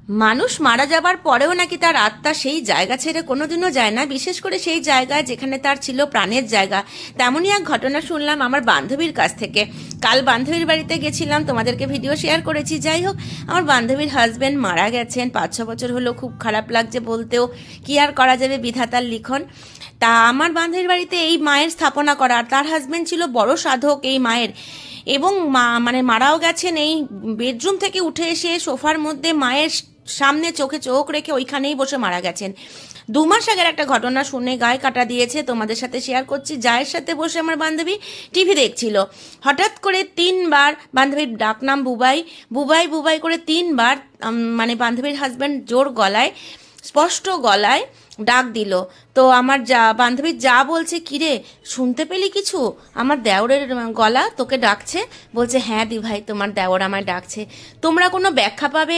মানুষ মারা যাবার পরেও নাকি তার আত্মা সেই জায়গা ছেড়ে কোনোদিনও যায় না, বিশেষ করে সেই জায়গায় যেখানে তার ছিল প্রাণের জায়গা। তেমনই এক ঘটনা শুনলাম আমার বান্ধবীর কাছ থেকে। কাল বান্ধবীর বাড়িতে গেছিলাম, তোমাদেরকে ভিডিও শেয়ার করেছি। যাই হোক, আমার বান্ধবীর হাজব্যান্ড মারা গেছেন, 5-6 বছর হলো। খুব খারাপ লাগছে বলতেও, কি আর করা যাবে, বিধাতার লিখন। তা আমার বান্ধবীর বাড়িতে এই মায়ের স্থাপনা করা, আর তার হাজব্যান্ড ছিল বড় সাধক এই মায়ের, এবং মানে মারাও গেছেন এই বেডরুম থেকে উঠে এসে সোফার মধ্যে মায়ের সামনে চোখে চোখ রেখে ওইখানেই বসে মারা গেছেন। 2 মাস আগের একটা ঘটনা শুনে গায়ে কাটা দিয়েছে, তোমাদের সাথে শেয়ার করছি। জায়ের সাথে বসে আমার বান্ধবী টিভি দেখছিল, হঠাৎ করে 3বার বান্ধবীর ডাকনাম বুবাই বুবাই বুবাই করে 3বার মানে বান্ধবীর হাজব্যান্ড জোর গলায়, স্পষ্ট গলায় ডাক দিল। তো আমার বান্ধবীর যা বলছে, কিরে শুনতে পেলি কিছু? আমার দেওরের গলা তোকে ডাকছে। বলছে, হ্যাঁ দি ভাই, তোমার দেওর আমায় ডাকছে। তোমরা কোনো ব্যাখ্যা পাবে